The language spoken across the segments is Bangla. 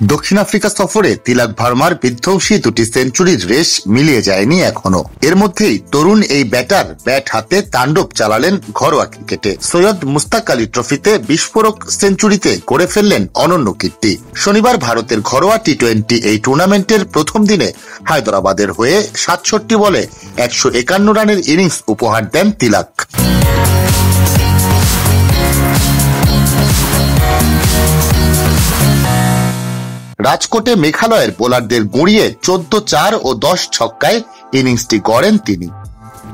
দক্ষিণ আফ্রিকা সফরে তিলক ভার্মার বিধ্বংসী দুটি সেঞ্চুরির রেশ মিলিয়ে যায়নি এখনো। এর মধ্যেই তরুণ এই ব্যাটার ব্যাট হাতে তাণ্ডব চালালেন ঘরোয়া ক্রিকেটে। সৈয়দ মুস্তাক আলী ট্রফিতে বিস্ফোরক সেঞ্চুরিতে গড়ে ফেললেন অনন্য কীর্তি। শনিবার ভারতের ঘরোয়া টি-20 এই টুর্নামেন্টের প্রথম দিনে হায়দরাবাদের হয়ে ৬৭ বলে ১৫১ রানের ইনিংস উপহার দেন তিলক। রাজকোটে মেঘালয়ের বোলারদের গুঁড়িয়ে ১৪-৪ ও ১০ ছক্কায় ইনিংসটি গড়েন তিনি।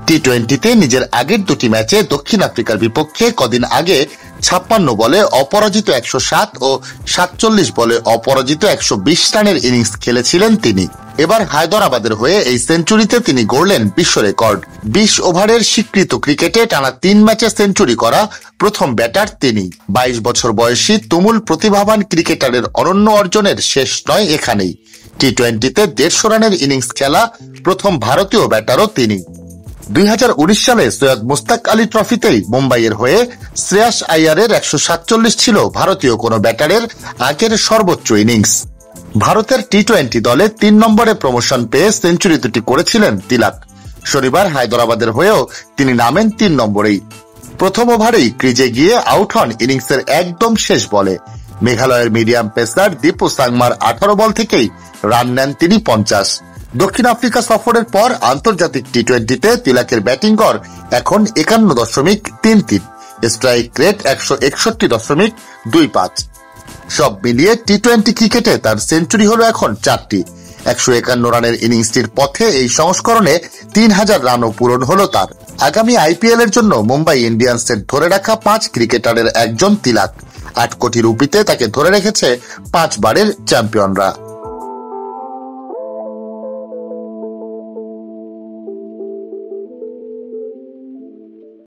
টি-20তে নিজের আগের দুটি ম্যাচে দক্ষিণ আফ্রিকার বিপক্ষে কদিন আগে ৫৬ বলে অপরাজিত ১০৭ ও ৪৭ বলে অপরাজিত ১২০ রানের ইনিংস খেলেছিলেন তিনি। এবার হায়দরাবাদের হয়ে এই সেঞ্চুরিতে তিনি গড়লেন বিশ্ব রেকর্ড। ২০ ওভারের স্বীকৃত ক্রিকেটে টানা ৩ ম্যাচে সেঞ্চুরি করা প্রথম ব্যাটার তিনি। ২২ বছর বয়সী তুমুল প্রতিভাবান ক্রিকেটারের অনন্য অর্জনের শেষ নয় এখানেই। টি-20তে ১৫০ রানের ইনিংস খেলা প্রথম ভারতীয় ব্যাটারও তিনি। ২০১৯ সালে সৈয়দ মুস্তাক আলী ট্রফিতেই মুম্বাইয়ের হয়ে শ্রেয়াস আইয়ারের ১৪৭ ছিল ভারতীয় কোন ব্যাটারের আগের সর্বোচ্চ ইনিংস। ভারতের টি-20 দলে ৩ নম্বরে প্রমোশন পেয়ে সেঞ্চুরি দুটি করেছিলেন তিলক। শনিবার হায়দরাবাদের হয়েও তিনি নামেন ৩ নম্বরেই। প্রথম ওভারেই ক্রিজে গিয়ে আউট হন ইনিংসের একদম শেষ বলে। মেঘালয়ের মিডিয়াম পেসার দীপু সাংমার ১৮ বল থেকেই রান নেন তিনি ৫০। দক্ষিণ আফ্রিকা সফরের পর আন্তর্জাতিক টি-20তে তিলকের ব্যাটিং গড় এখন ৫১.৩৩, স্ট্রাইক রেট ১৬১.২৫। সব মিলিয়ে টি-20 ক্রিকেটে তার সেঞ্চুরি হলো এখন ৪টি। ১৫১ রানের ইনিংসটির পথে এই সংস্করণে ৩০০০ রানও পূরণ হলো তার। আগামী আইপিএল এর জন্য মুম্বাই ইন্ডিয়ান্সের ধরে রাখা ৫ ক্রিকেটারের একজন তিলক। ৮ কোটি রুপিতে তাকে ধরে রেখেছে ৫ বারের চ্যাম্পিয়নরা।